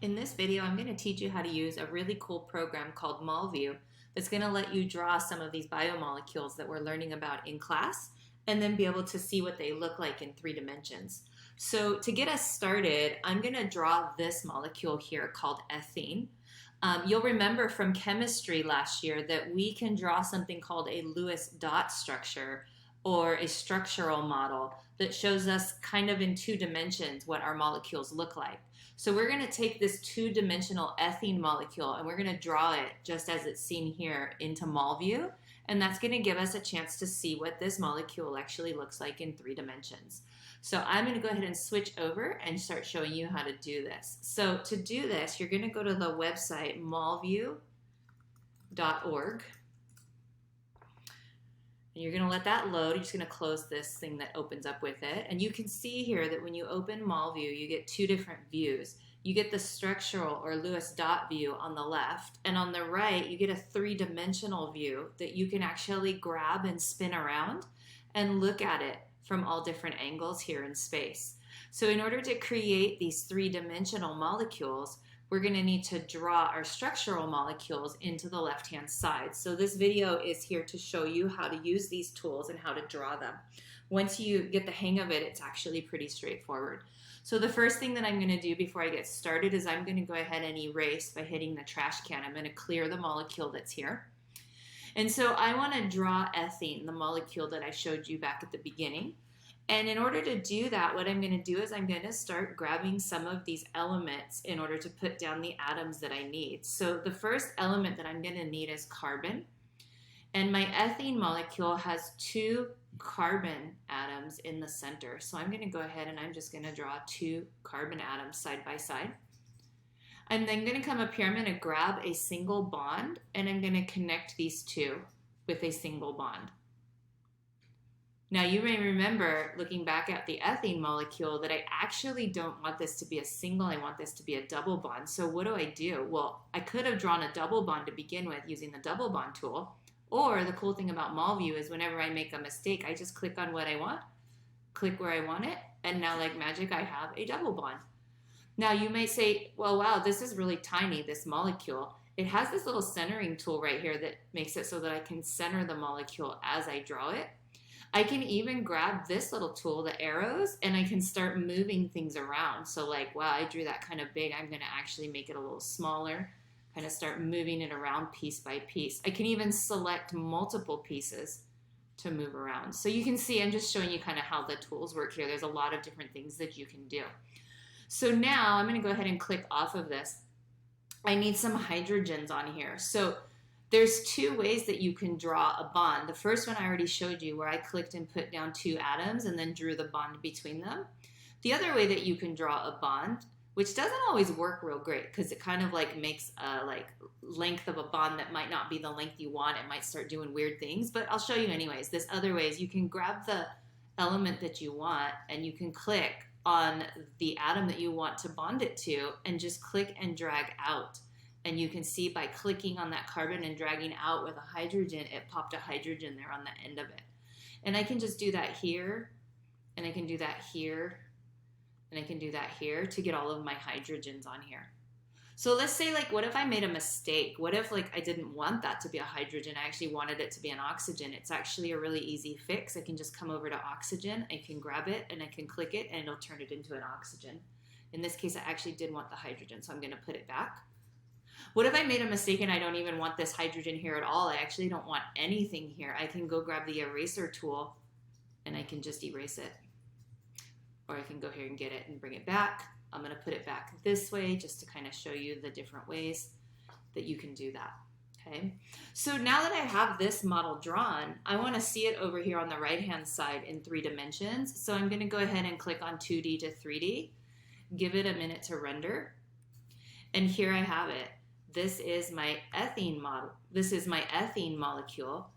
In this video, I'm going to teach you how to use a really cool program called MolView that's going to let you draw some of these biomolecules that we're learning about in class and then be able to see what they look like in 3 dimensions. So to get us started, I'm going to draw this molecule here called ethene. You'll remember from chemistry last year that we can draw something called a Lewis dot structure or a structural model that shows us kind of in 2 dimensions what our molecules look like. So we're going to take this 2-dimensional ethene molecule and we're going to draw it just as it's seen here into MolView, and that's going to give us a chance to see what this molecule actually looks like in 3 dimensions. So I'm going to go ahead and switch over and start showing you how to do this. So to do this, you're going to go to the website molview.org. And you're going to let that load. You're just going to close this thing that opens up with it. And you can see here that when you open MolView, you get 2 different views. You get the structural or Lewis dot view on the left. And on the right, you get a 3-dimensional view that you can actually grab and spin around and look at it from all different angles here in space. So in order to create these 3-dimensional molecules, we're going to need to draw our structural molecules into the left-hand side. So this video is here to show you how to use these tools and how to draw them. Once you get the hang of it, it's actually pretty straightforward. So the first thing that I'm going to do before I get started is I'm going to go ahead and erase by hitting the trash can. I'm going to clear the molecule that's here. And so I want to draw ethene, the molecule that I showed you back at the beginning. And in order to do that, what I'm going to do is I'm going to start grabbing some of these elements in order to put down the atoms that I need. So the first element that I'm going to need is carbon. And my ethene molecule has 2 carbon atoms in the center. So I'm going to go ahead and I'm just going to draw 2 carbon atoms side by side. I'm then going to come up here, I'm going to grab a single bond and I'm going to connect these 2 with a single bond. Now you may remember looking back at the ethene molecule that I actually don't want this to be a single, I want this to be a double bond. So what do? Well, I could have drawn a double bond to begin with using the double bond tool, or the cool thing about MolView is whenever I make a mistake, I just click on what I want, click where I want it, and now like magic I have a double bond. Now you may say, well, wow, this is really tiny, this molecule. It has this little centering tool right here that makes it so that I can center the molecule as I draw it. I can even grab this little tool, the arrows, and I can start moving things around. So like, wow, I drew that kind of big. I'm going to actually make it a little smaller, kind of start moving it around piece by piece. I can even select multiple pieces to move around. So you can see, I'm just showing you kind of how the tools work here. There's a lot of different things that you can do. So now I'm going to go ahead and click off of this. I need some hydrogens on here. So there's 2 ways that you can draw a bond. The first one I already showed you where I clicked and put down 2 atoms and then drew the bond between them. The other way that you can draw a bond, which doesn't always work real great because it kind of like makes a length of a bond that might not be the length you want. It might start doing weird things, but I'll show you anyways. This other way is you can grab the element that you want and you can click on the atom that you want to bond it to and just click and drag out. And you can see by clicking on that carbon and dragging out with a hydrogen, it popped a hydrogen there on the end of it. And I can just do that here, and I can do that here, and I can do that here to get all of my hydrogens on here. So let's say what if I made a mistake? What if I didn't want that to be a hydrogen? I actually wanted it to be an oxygen. It's actually a really easy fix. I can just come over to oxygen, I can grab it, and I can click it, and it'll turn it into an oxygen. In this case, I actually did want the hydrogen, so I'm going to put it back. What if I made a mistake and I don't even want this hydrogen here at all? I actually don't want anything here. I can go grab the eraser tool and I can just erase it. Or I can go here and get it and bring it back. I'm going to put it back this way just to kind of show you the different ways that you can do that. Okay. So now that I have this model drawn, I want to see it over here on the right-hand side in 3 dimensions. So I'm going to go ahead and click on 2D to 3D, give it a minute to render. And here I have it. This is my ethene model. This is my ethene molecule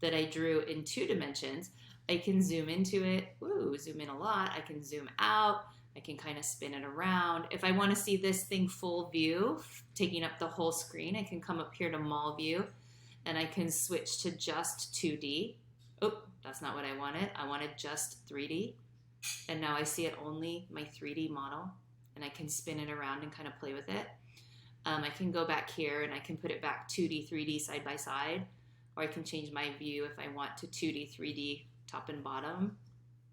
that I drew in 2 dimensions. I can zoom into it. Ooh, zoom in a lot. I can zoom out. I can kind of spin it around. If I want to see this thing full view, taking up the whole screen, I can come up here to MolView and I can switch to just 2D. Oh, that's not what I wanted. I wanted just 3D. And now I see it only my 3D model. and I can spin it around and kind of play with it. I can go back here and I can put it back 2D, 3D side by side, or I can change my view if I want to 2D, 3D top and bottom.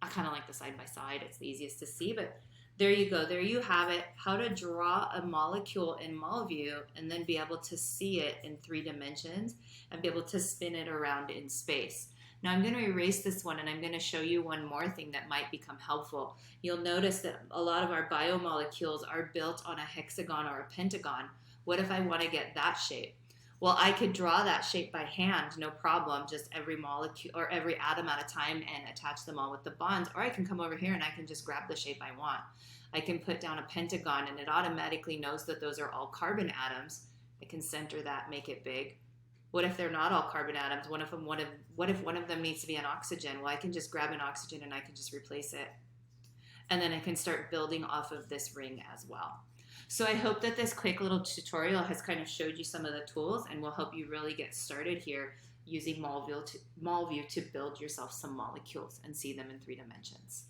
I kind of like the side by side. It's the easiest to see, but there you go. There you have it. How to draw a molecule in MolView and then be able to see it in 3 dimensions and be able to spin it around in space. Now I'm going to erase this one and I'm going to show you one more thing that might become helpful. You'll notice that a lot of our biomolecules are built on a hexagon or a pentagon. What if I want to get that shape? Well, I could draw that shape by hand, no problem, just every molecule or every atom at a time and attach them all with the bonds. Or I can come over here and I can just grab the shape I want. I can put down a pentagon and it automatically knows that those are all carbon atoms. I can center that, make it big. What if they're not all carbon atoms? What if one of them needs to be an oxygen? Well, I can just grab an oxygen and I can just replace it. And then I can start building off of this ring as well. So I hope that this quick little tutorial has kind of showed you some of the tools and will help you really get started here using MolView to build yourself some molecules and see them in 3 dimensions.